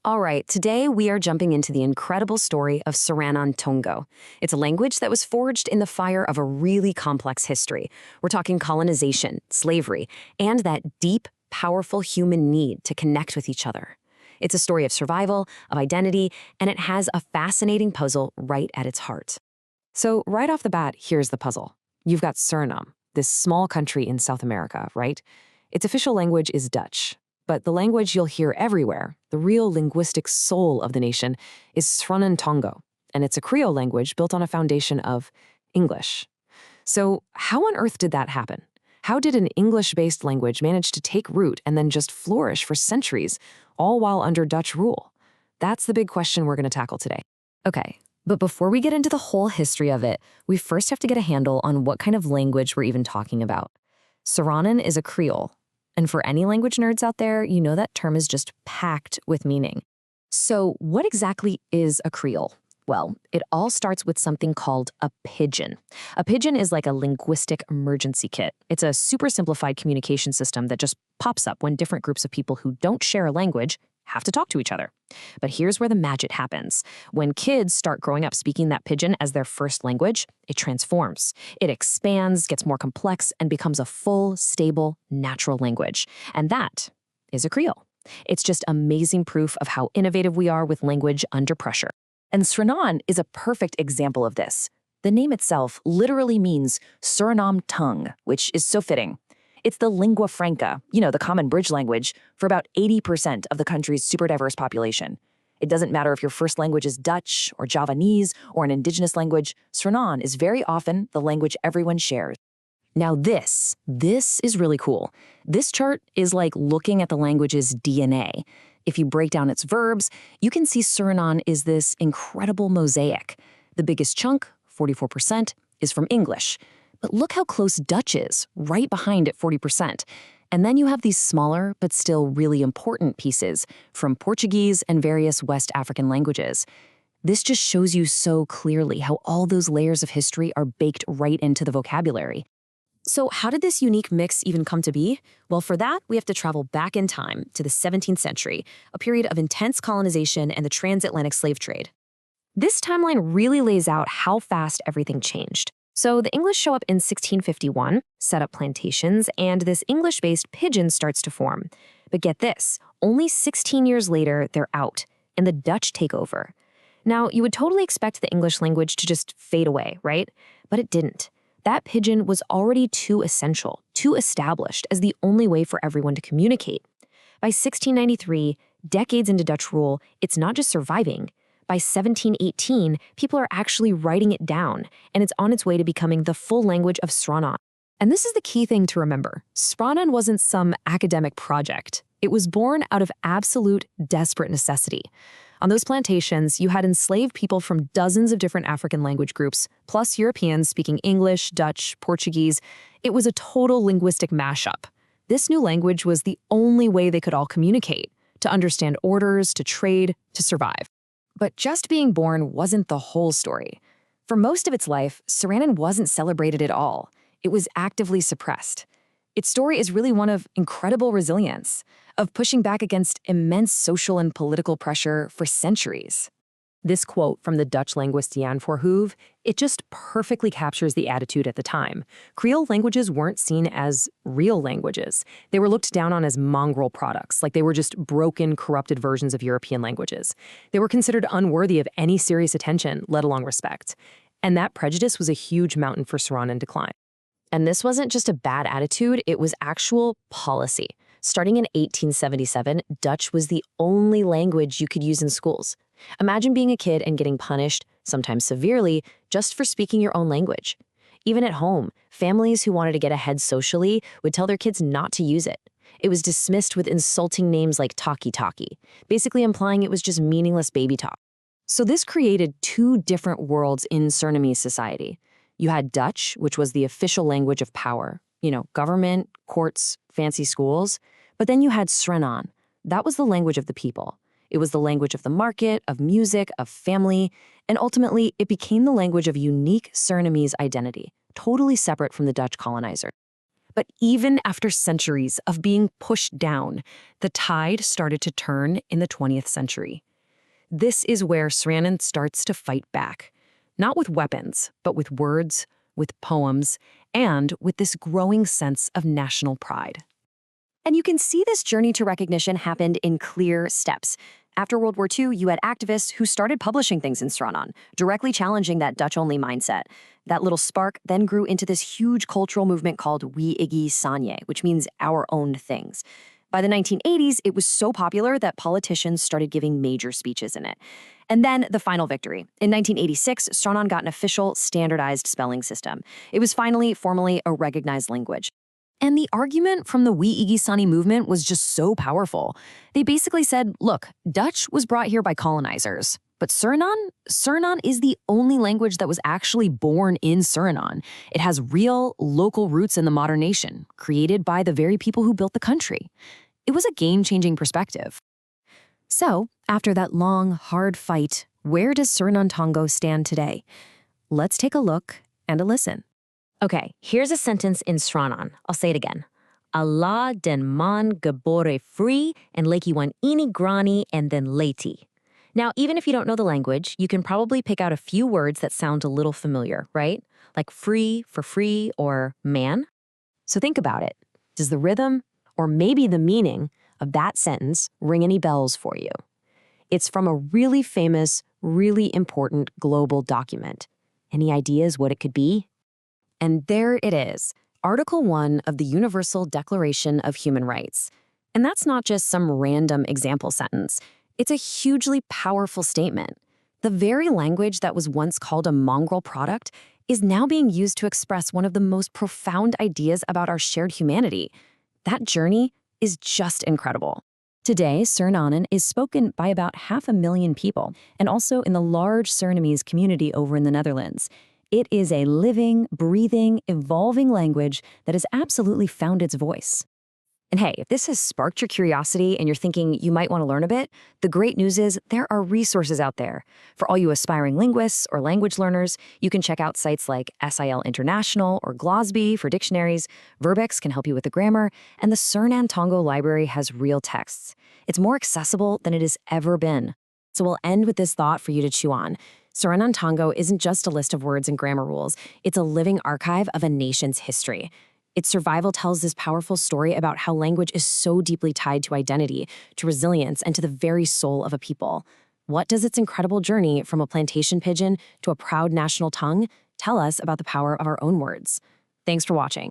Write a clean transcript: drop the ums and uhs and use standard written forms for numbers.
All right, today we are jumping into the incredible story of Sranan Tongo. It's a language that was forged in the fire of a really complex history. We're talking colonization, slavery, and that deep, powerful human need to connect with each other. It's a story of survival, of identity, and it has a fascinating puzzle right at its heart. So right off the bat, here's the puzzle. You've got Suriname, this small country in South America, right? Its official language is Dutch. But the language you'll hear everywhere, the real linguistic soul of the nation, is Sranan Tongo, and it's a Creole language built on a foundation of English. So how on earth did that happen? How did an English-based language manage to take root and then just flourish for centuries, all while under Dutch rule? That's the big question we're going to tackle today. Okay, but before we get into the whole history of it, we first have to get a handle on what kind of language we're even talking about. Sranan is a Creole. And for any language nerds out there, you know that term is just packed with meaning. So what exactly is a Creole? Well, it all starts with something called a pidgin. A pidgin is like a linguistic emergency kit. It's a super simplified communication system that just pops up when different groups of people who don't share a language have to talk to each other. But here's where the magic happens. When kids start growing up speaking that pidgin as their first language, it transforms. It expands, gets more complex, and becomes a full, stable, natural language. And that is a Creole. It's just amazing proof of how innovative we are with language under pressure. And Sranan is a perfect example of this. The name itself literally means Suriname tongue, which is so fitting. It's the lingua franca, the common bridge language, for about 80% of the country's super diverse population. It doesn't matter if your first language is Dutch or Javanese or an indigenous language, Sranan is very often the language everyone shares. Now this is really cool. This chart is like looking at the language's DNA. If you break down its verbs, you can see Sranan is this incredible mosaic. The biggest chunk, 44%, is from English. But look how close Dutch is, right behind at 40%. And then you have these smaller, but still really important pieces from Portuguese and various West African languages. This just shows you so clearly how all those layers of history are baked right into the vocabulary. So how did this unique mix even come to be? Well, for that, we have to travel back in time to the 17th century, a period of intense colonization and the transatlantic slave trade. This timeline really lays out how fast everything changed. So the English show up in 1651, set up plantations, and this English-based pidgin starts to form. But get this, only 16 years later, they're out, and the Dutch take over. Now, you would totally expect the English language to just fade away, right? But it didn't. That pidgin was already too essential, too established as the only way for everyone to communicate. By 1693, decades into Dutch rule, it's not just surviving. By 1718, people are actually writing it down, and it's on its way to becoming the full language of Sranan. And this is the key thing to remember. Sranan wasn't some academic project. It was born out of absolute, desperate necessity. On those plantations, you had enslaved people from dozens of different African language groups, plus Europeans speaking English, Dutch, Portuguese. It was a total linguistic mashup. This new language was the only way they could all communicate, to understand orders, to trade, to survive. But just being born wasn't the whole story. For most of its life, Sranan wasn't celebrated at all. It was actively suppressed. Its story is really one of incredible resilience, of pushing back against immense social and political pressure for centuries. This quote from the Dutch linguist Jan Voorhoeve, it just perfectly captures the attitude at the time. Creole languages weren't seen as real languages. They were looked down on as mongrel products, like they were just broken, corrupted versions of European languages. They were considered unworthy of any serious attention, let alone respect. And that prejudice was a huge mountain for Sranan to climb. And this wasn't just a bad attitude, it was actual policy. Starting in 1877, Dutch was the only language you could use in schools. Imagine being a kid and getting punished, sometimes severely, just for speaking your own language. Even at home, families who wanted to get ahead socially would tell their kids not to use it. It was dismissed with insulting names like talkie-talkie, basically implying it was just meaningless baby talk. So this created two different worlds in Surinamese society. You had Dutch, which was the official language of power, government, courts, fancy schools. But then you had Sranan. That was the language of the people. It was the language of the market, of music, of family, and ultimately it became the language of unique Surinamese identity, totally separate from the Dutch colonizer. But even after centuries of being pushed down, the tide started to turn in the 20th century. This is where Sranan starts to fight back. Not with weapons, but with words, with poems, and with this growing sense of national pride. And you can see this journey to recognition happened in clear steps. After World War II, you had activists who started publishing things in Sranan, directly challenging that Dutch-only mindset. That little spark then grew into this huge cultural movement called We Igi Sanye, which means our own things. By the 1980s, it was so popular that politicians started giving major speeches in it. And then the final victory. In 1986, Sranan got an official, standardized spelling system. It was finally, formally, a recognized language. And the argument from the We Igi Sani movement was just so powerful. They basically said, look, Dutch was brought here by colonizers. But Suranan is the only language that was actually born in Suriname. It has real, local roots in the modern nation, created by the very people who built the country. It was a game-changing perspective. So, after that long, hard fight, where does Sranan Tongo stand today? Let's take a look and a listen. Okay, here's a sentence in Sranan. I'll say it again. Allah den man gebore free and lekiwan ini grani and then leti. Now, even if you don't know the language, you can probably pick out a few words that sound a little familiar, right? Like free for free or man. So think about it. Does the rhythm or maybe the meaning of that sentence ring any bells for you? It's from a really famous, really important global document. Any ideas what it could be? And there it is, Article 1 of the Universal Declaration of Human Rights. And that's not just some random example sentence. It's a hugely powerful statement. The very language that was once called a mongrel product is now being used to express one of the most profound ideas about our shared humanity. That journey is just incredible. Today, Surinamen is spoken by about 500,000 people, and also in the large Surinamese community over in the Netherlands. It is a living, breathing, evolving language that has absolutely found its voice. And hey, if this has sparked your curiosity and you're thinking you might want to learn a bit, the great news is there are resources out there. For all you aspiring linguists or language learners, you can check out sites like SIL International or Glosby for dictionaries, Verbex can help you with the grammar, and the Sranan Tongo library has real texts. It's more accessible than it has ever been. So we'll end with this thought for you to chew on. Sranan Tongo isn't just a list of words and grammar rules, it's a living archive of a nation's history. Its survival tells this powerful story about how language is so deeply tied to identity, to resilience, and to the very soul of a people. What does its incredible journey from a plantation pigeon to a proud national tongue tell us about the power of our own words? Thanks for watching.